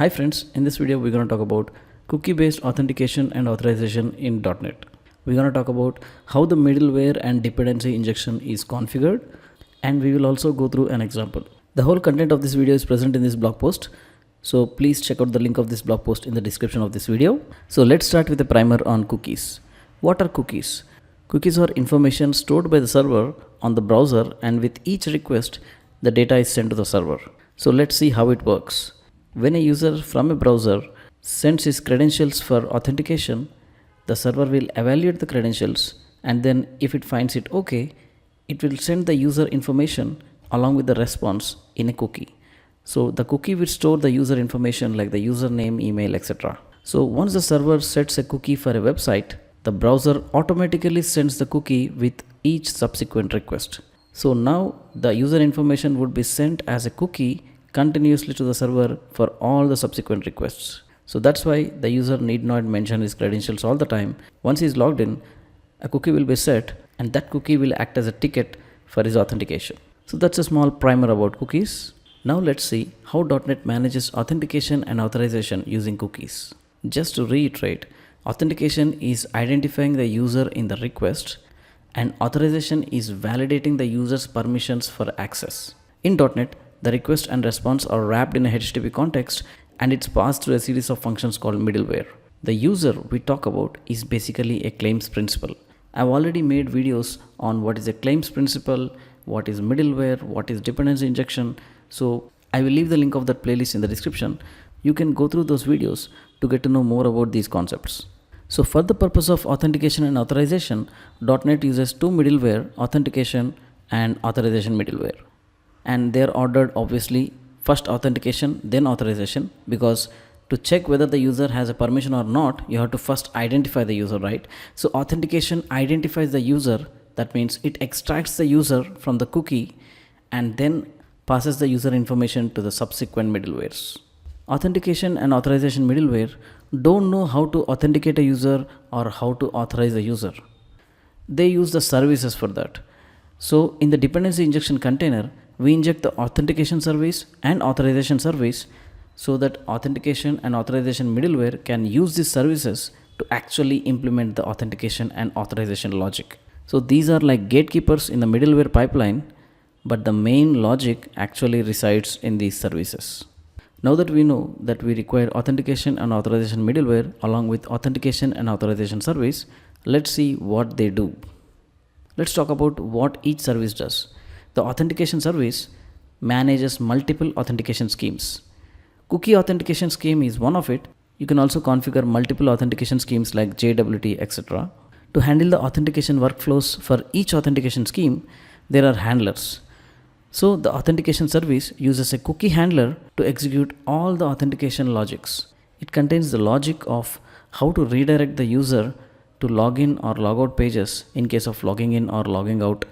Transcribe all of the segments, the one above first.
Hi friends, in this video we're going to talk about cookie-based authentication and authorization in .NET. We're going to talk about how the middleware and dependency injection is configured, and we will also go through an example. The whole content of this video is present in this blog post, so please check out the link of this blog post in the description of this video. So let's start with a primer on cookies. What are cookies? Cookies are information stored by the server on the browser, and with each request the data is sent to the server. So let's see how it works. When a user from a browser sends his credentials for authentication, the server will evaluate the credentials, and then if it finds it okay, it will send the user information along with the response in a cookie. So the cookie will store the user information like the username, email, etc. So once the server sets a cookie for a website, the browser automatically sends the cookie with each subsequent request. So now the user information would be sent as a cookie continuously to the server for all the subsequent requests. So that's why the user need not mention his credentials all the time. Once he is logged in, a cookie will be set, and that cookie will act as a ticket for his authentication. So that's a small primer about cookies. Now let's see how .NET manages authentication and authorization using cookies. Just to reiterate, authentication is identifying the user in the request, and authorization is validating the user's permissions for access. In .NET, the request and response are wrapped in a HTTP context, and it's passed through a series of functions called middleware. The user we talk about is basically a claims principal. I've already made videos on what is a claims principal, what is middleware, what is dependency injection. So I will leave the link of that playlist in the description. You can go through those videos to get to know more about these concepts. So for the purpose of authentication and authorization, .NET uses two middleware, authentication and authorization middleware. And they are ordered obviously first authentication, then authorization, because to check whether the user has a permission or not, you have to first identify the user, right? So authentication identifies the user. That means it extracts the user from the cookie and then passes the user information to the subsequent middlewares. Authentication and authorization middleware don't know how to authenticate a user or how to authorize a user. They use the services for that. So in the dependency injection container, we inject the authentication service and authorization service so that authentication and authorization middleware can use these services to actually implement the authentication and authorization logic. So these are like gatekeepers in the middleware pipeline, but the main logic actually resides in these services. Now that we know that we require authentication and authorization middleware along with authentication and authorization service, let's see what they do. Let's talk about what each service does. The authentication service manages multiple authentication schemes. Cookie authentication scheme is one of it. You can also configure multiple authentication schemes like JWT, etc. To handle the authentication workflows for each authentication scheme, there are handlers. So the authentication service uses a cookie handler to execute all the authentication logics. It contains the logic of how to redirect the user to login or logout pages in case of logging in or logging out,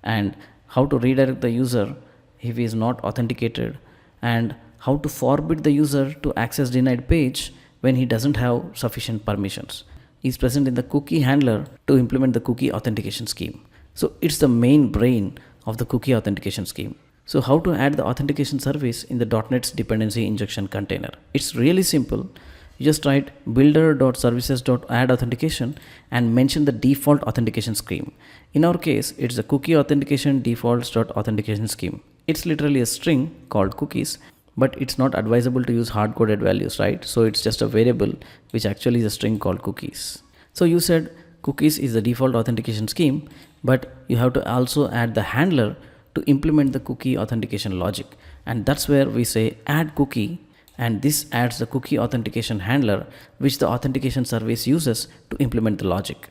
and how to redirect the user if he is not authenticated, and how to forbid the user to access denied page when he doesn't have sufficient permissions. Is present in the cookie handler to implement the cookie authentication scheme. So it's the main brain of the cookie authentication scheme. So how to add the authentication service in the .NET's dependency injection container? It's really simple. You just write builder.services.add-authentication and mention the default authentication scheme. In our case, it's the cookie authentication defaults.authentication scheme. It's literally a string called cookies, but it's not advisable to use hard-coded values, right? So it's just a variable which actually is a string called cookies. So you said cookies is the default authentication scheme, but you have to also add the handler to implement the cookie authentication logic. And that's where we say add cookie, and this adds the cookie authentication handler which the authentication service uses to implement the logic.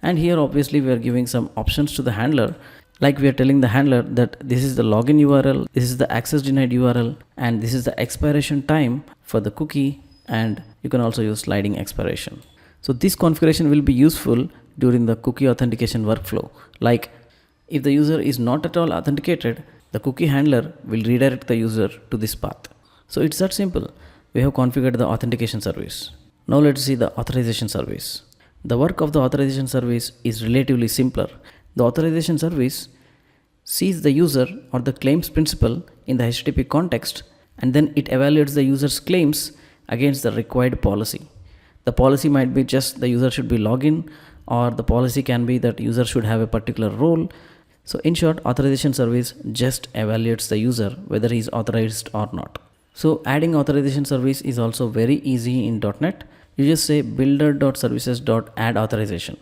And here obviously we are giving some options to the handler, like we are telling the handler that this is the login URL, this is the access denied URL, and this is the expiration time for the cookie, and you can also use sliding expiration. So this configuration will be useful during the cookie authentication workflow. Like if the user is not at all authenticated, the cookie handler will redirect the user to this path. So it's that simple. We have configured the authentication service. Now let's see the authorization service. The work of the authorization service is relatively simpler. The authorization service sees the user or the claims principal in the HTTP context, and then it evaluates the user's claims against the required policy. The policy might be just the user should be login, or the policy can be that user should have a particular role. So in short, authorization service just evaluates the user whether he is authorized or not. So adding authorization service is also very easy in .NET. You just say builder.services.add authorization.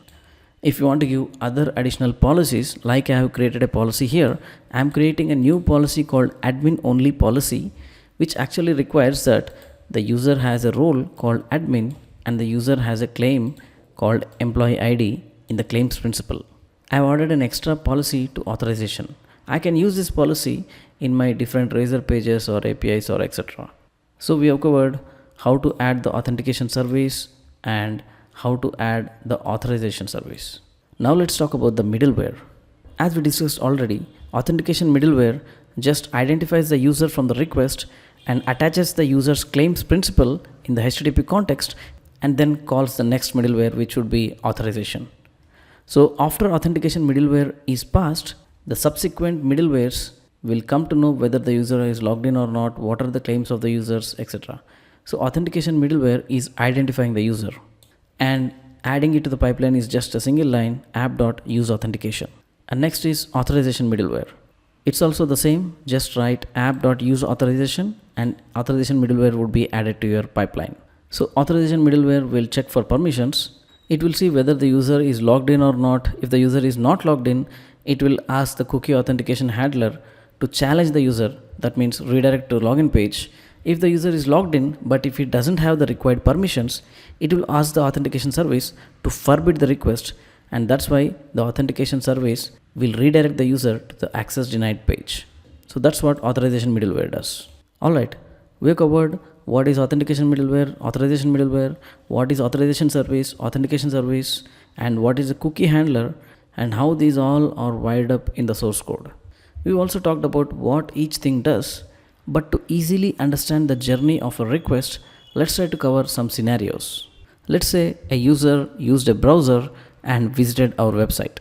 If you want to give other additional policies, like I have created a policy here, I am creating a new policy called admin only policy, which actually requires that the user has a role called admin and the user has a claim called employee ID in the claims principle. I have added an extra policy to authorization. I can use this policy in my different Razor pages or APIs or etc. So we have covered how to add the authentication service and how to add the authorization service. Now let's talk about the middleware. As we discussed already, authentication middleware just identifies the user from the request and attaches the user's claims principle in the HTTP context and then calls the next middleware, which would be authorization. So after authentication middleware is passed, the subsequent middlewares will come to know whether the user is logged in or not, what are the claims of the users, etc. So authentication middleware is identifying the user, and adding it to the pipeline is just a single line app.useAuthentication. And next is authorization middleware. It's also the same, just write app.useAuthorizaton and authorization middleware would be added to your pipeline. So authorization middleware will check for permissions. It will see whether the user is logged in or not. If the user is not logged in, it will ask the cookie authentication handler to challenge the user, that means redirect to login page. If the user is logged in, but if it doesn't have the required permissions, it will ask the authentication service to forbid the request, and that's why the authentication service will redirect the user to the access denied page. So that's what authorization middleware does. Alright, we have covered what is authentication middleware, authorization middleware, what is authorization service, authentication service, and what is a cookie handler, and how these all are wired up in the source code. We also talked about what each thing does, but to easily understand the journey of a request, let's try to cover some scenarios. Let's say a user used a browser and visited our website.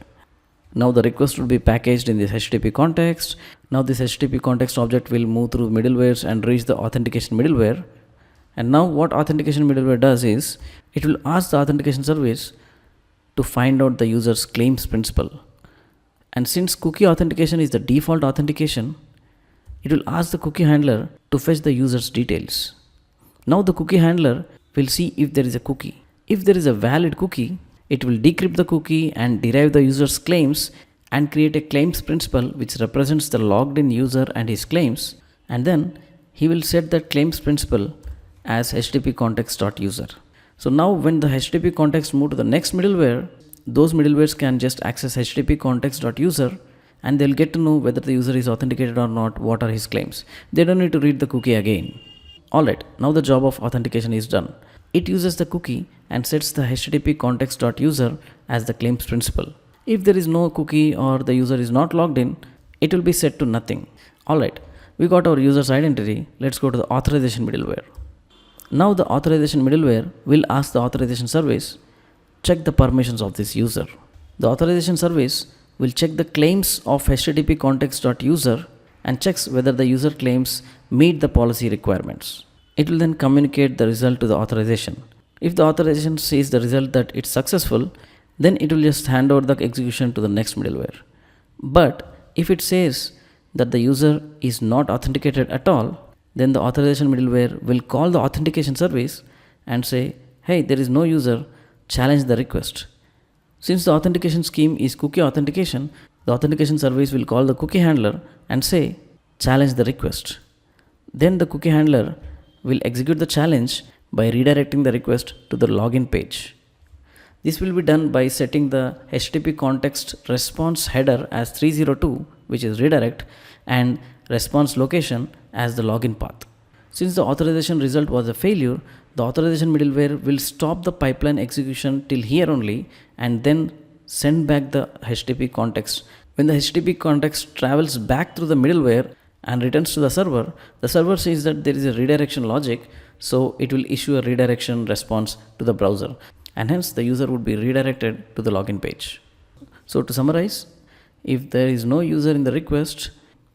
Now the request will be packaged in this HTTP context. Now this HTTP context object will move through middlewares and reach the authentication middleware. And now what authentication middleware does is, it will ask the authentication service to find out the user's claims principle. And since cookie authentication is the default authentication, it will ask the cookie handler to fetch the user's details. Now the cookie handler will see if there is a cookie. If there is a valid cookie, it will decrypt the cookie and derive the user's claims and create a claims principle which represents the logged in user and his claims, and then he will set that claims principle as HTTP context.user. So now when the HTTP context move to the next middleware, those middlewares can just access HTTP context.user and they'll get to know whether the user is authenticated or not, what are his claims. They don't need to read the cookie again. Alright, now the job of authentication is done. It uses the cookie and sets the HTTP context.user as the claims principle. If there is no cookie or the user is not logged in, it will be set to nothing. Alright, we got our user's identity. Let's go to the authorization middleware. Now the authorization middleware will ask the authorization service, check the permissions of this user. The authorization service will check the claims of HTTP context.user and checks whether the user claims meet the policy requirements. It will then communicate the result to the authorization. If the authorization sees the result that it's successful, then it will just hand over the execution to the next middleware. But if it says that the user is not authenticated at all, then the authorization middleware will call the authentication service and say, hey, there is no user, challenge the request. Since the authentication scheme is cookie authentication, the authentication service will call the cookie handler and say, challenge the request. Then the cookie handler will execute the challenge by redirecting the request to the login page. This will be done by setting the HTTP context response header as 302, which is redirect, and response location as the login path. Since the authorization result was a failure, the authorization middleware will stop the pipeline execution till here only and then send back the HTTP context. When the HTTP context travels back through the middleware and returns to the server says that there is a redirection logic, so it will issue a redirection response to the browser, and hence the user would be redirected to the login page. So to summarize, if there is no user in the request,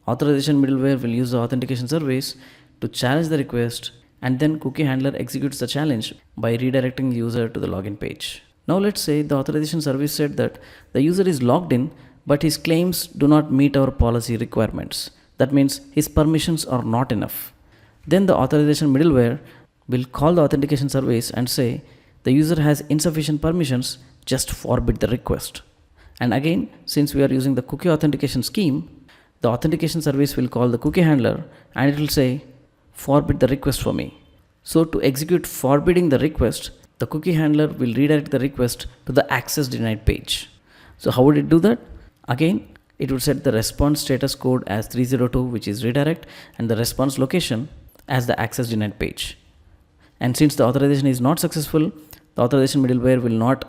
authorization middleware will use the authentication service to challenge the request and then cookie handler executes the challenge by redirecting the user to the login page. Now let's say the authorization service said that the user is logged in, but his claims do not meet our policy requirements. That means his permissions are not enough. Then the authorization middleware will call the authentication service and say the user has insufficient permissions, just forbid the request. And again, since we are using the cookie authentication scheme, the authentication service will call the cookie handler and it will say forbid the request for me. So to execute forbidding the request, the cookie handler will redirect the request to the access denied page. So how would it do that? Again, it would set the response status code as 302, which is redirect, and the response location as the access denied page. And since the authorization is not successful, the authorization middleware will not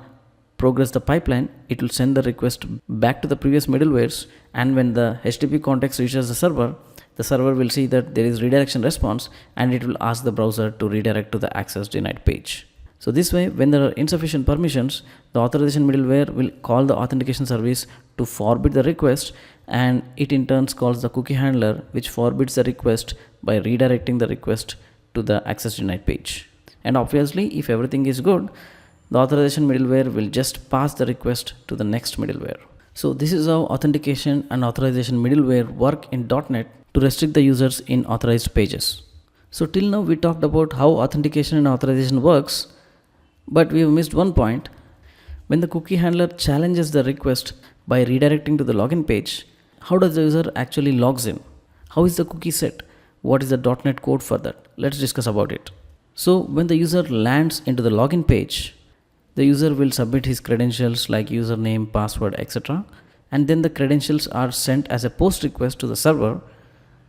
progress the pipeline. It will send the request back to the previous middlewares, and when the HTTP context reaches the server will see that there is redirection response, and it will ask the browser to redirect to the access denied page. So this way, when there are insufficient permissions, the authorization middleware will call the authentication service to forbid the request, and it in turn calls the cookie handler, which forbids the request by redirecting the request to the access denied page. And obviously, if everything is good, the authorization middleware will just pass the request to the next middleware. So this is how authentication and authorization middleware work in .NET to restrict the users in authorized pages. So till now we talked about how authentication and authorization works, but we have missed one point. When the cookie handler challenges the request by redirecting to the login page, how does the user actually logs in? How is the cookie set? What is the .NET code for that? Let's discuss about it. So when the user lands into the login page, the user will submit his credentials like username, password, etc. And then the credentials are sent as a post request to the server,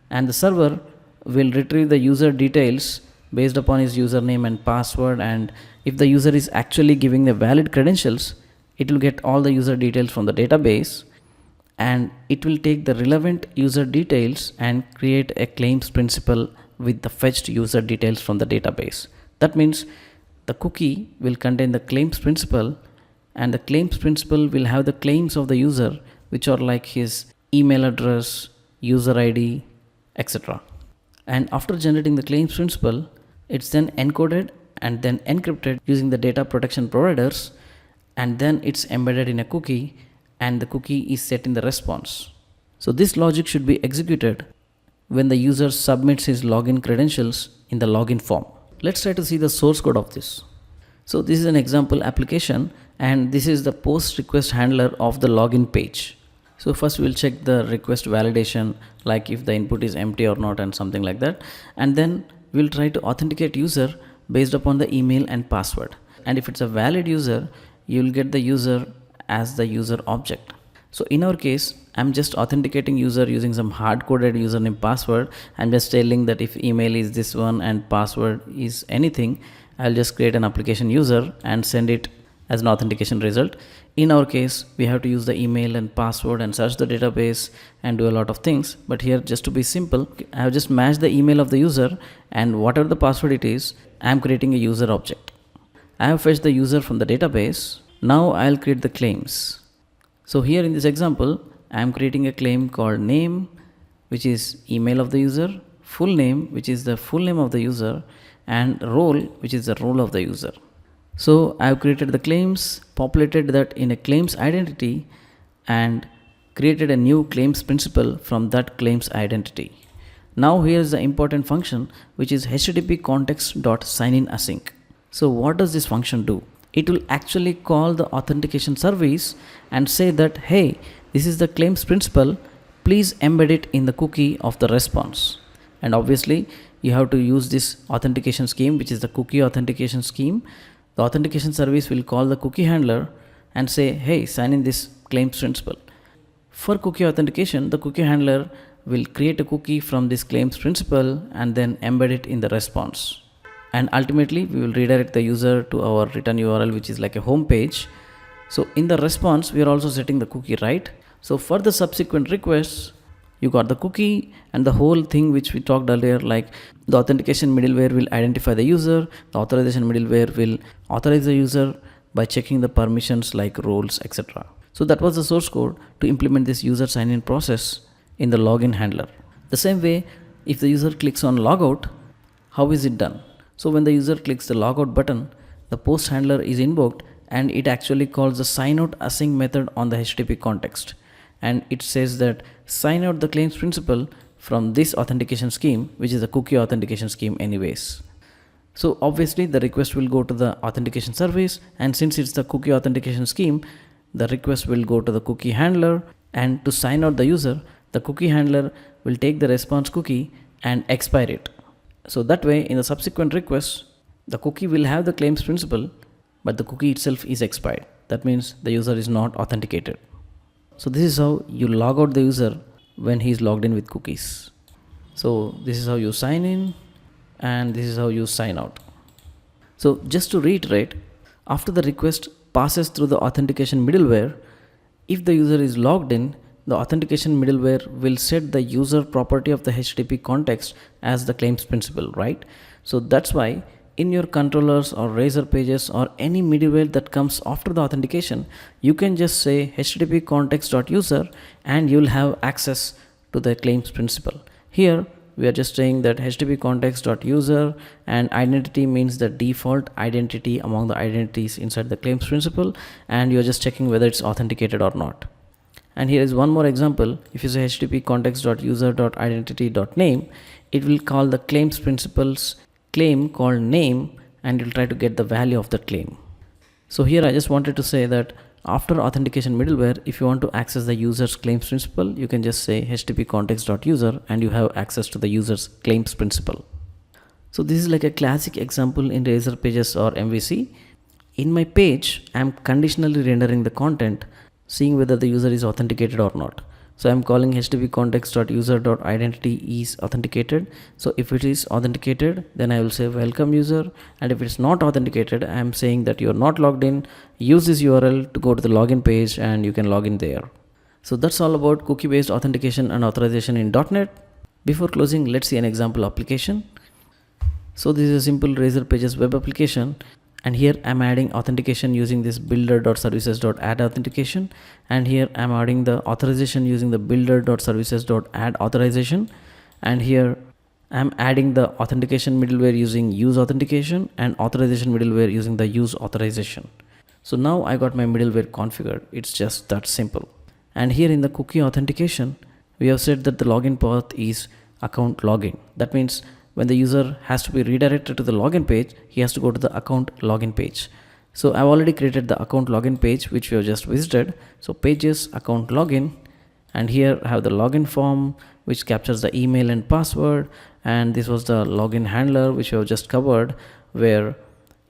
and the server will retrieve the user details based upon his username and password. And if the user is actually giving the valid credentials, it will get all the user details from the database, and it will take the relevant user details and create a claims principal with the fetched user details from the database. That means the cookie will contain the claims principal, and the claims principal will have the claims of the user, which are like his email address, user ID, etc. And after generating the claims principal, it's then encoded and then encrypted using the data protection providers, and then it's embedded in a cookie, and the cookie is set in the response. So this logic should be executed when the user submits his login credentials in the login form. Let's try to see the source code of this. So this is an example application, and this is the post request handler of the login page. So first we'll check the request validation, like if the input is empty or not and something like that. And then we'll try to authenticate user based upon the email and password. And if it's a valid user, you'll get the user as the user object. So in our case, I'm just authenticating user using some hard-coded username password. I'm just telling that if email is this one and password is anything, I'll just create an application user and send it as an authentication result. In our case, we have to use the email and password and search the database and do a lot of things. But here, just to be simple, I have just matched the email of the user, and whatever the password it is, I'm creating a user object. I have fetched the user from the database. Now I'll create the claims. So here in this example, I am creating a claim called name, which is email of the user, full name, which is the full name of the user, and role, which is the role of the user. So I have created the claims, populated that in a claims identity, and created a new claims principal from that claims identity. Now here is the important function, which is http context.signinAsync. So what does this function do? It will actually call the authentication service and say that, hey, this is the claims principal, please embed it in the cookie of the response. And obviously you have to use this authentication scheme, which is the cookie authentication scheme. The authentication service will call the cookie handler and say, hey, sign in this claims principal. For cookie authentication, the cookie handler will create a cookie from this claims principal and then embed it in the response. And ultimately we will redirect the user to our return URL, which is like a home page. So in the response, we are also setting the cookie, right? So for the subsequent requests, you got the cookie and the whole thing which we talked earlier, like the authentication middleware will identify the user, the authorization middleware will authorize the user by checking the permissions like roles, etc. So that was the source code to implement this user sign-in process in the login handler. The same way, if the user clicks on logout, how is it done? So when the user clicks the logout button, the post handler is invoked and it actually calls the signout async method on the HTTP context. And it says that sign out the claims principal from this authentication scheme, which is a cookie authentication scheme anyways. So obviously the request will go to the authentication service, and since it's the cookie authentication scheme, the request will go to the cookie handler, and to sign out the user, the cookie handler will take the response cookie and expire it. So that way in the subsequent requests, the cookie will have the claims principal, but the cookie itself is expired. That means the user is not authenticated. So this is how you log out the user when he is logged in with cookies. So this is how you sign in, and this is how you sign out. So just to reiterate, after the request passes through the authentication middleware, if the user is logged in, the authentication middleware will set the user property of the HTTP context as the claims principal, right? So that's why in your controllers or Razor pages or any middleware that comes after the authentication, you can just say HTTP context.user and you'll have access to the claims principal. Here we are just saying that HTTP context.user, and identity means the default identity among the identities inside the claims principal, and you're just checking whether it's authenticated or not. And here is one more example. If you say HTTP context.user.identity.name, it will call the claims principal's claim called name, and you'll try to get the value of that claim. So here I just wanted to say that after authentication middleware, if you want to access the user's claims principal, you can just say HTTP context.user and you have access to the user's claims principal. So this is like a classic example in Razor pages or MVC. In my page, I am conditionally rendering the content, seeing whether the user is authenticated or not. So I'm calling HTTP context.user.identity is authenticated. So if it is authenticated, then I will say welcome user. And if it's not authenticated, I am saying that you're not logged in. Use this URL to go to the login page and you can log in there. So that's all about cookie based authentication and authorization in .NET. Before closing, let's see an example application. So this is a simple Razor pages web application. And here I'm adding authentication using this builder.services.add authentication, and here I'm adding the authorization using the builder.services.add authorization, and here I'm adding the authentication middleware using use authentication and authorization middleware using the use authorization. So now I got my middleware configured. It's just that simple. And here in the cookie authentication, we have said that the login path is account login. That means when the user has to be redirected to the login page, he has to go to the account login page. So I've already created the account login page, which we have just visited. So pages, account login, and here I have the login form, which captures the email and password. And this was the login handler, which we have just covered, where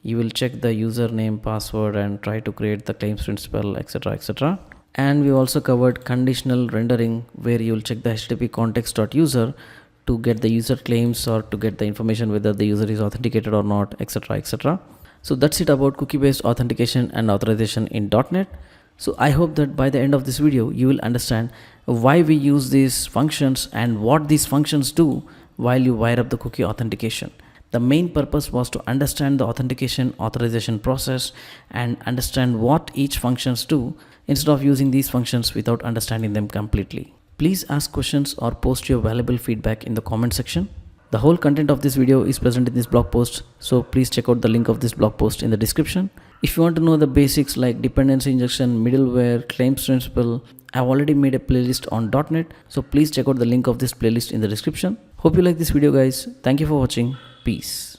you will check the username, password, and try to create the claims principal, etc., etc. And we also covered conditional rendering, where you will check the HTTP context.user to get the user claims or to get the information whether the user is authenticated or not, etc., etc. So that's it about cookie based authentication and authorization in .NET. So I hope that by the end of this video you will understand why we use these functions and what these functions do while you wire up the cookie authentication. The main purpose was to understand the authentication authorization process and understand what each functions do instead of using these functions without understanding them completely. Please ask questions or post your valuable feedback in the comment section. The whole content of this video is present in this blog post, so please check out the link of this blog post in the description. If you want to know the basics like dependency injection, middleware, claims principle, I've already made a playlist on .NET, so please check out the link of this playlist in the description. Hope you like this video guys. Thank you for watching. Peace.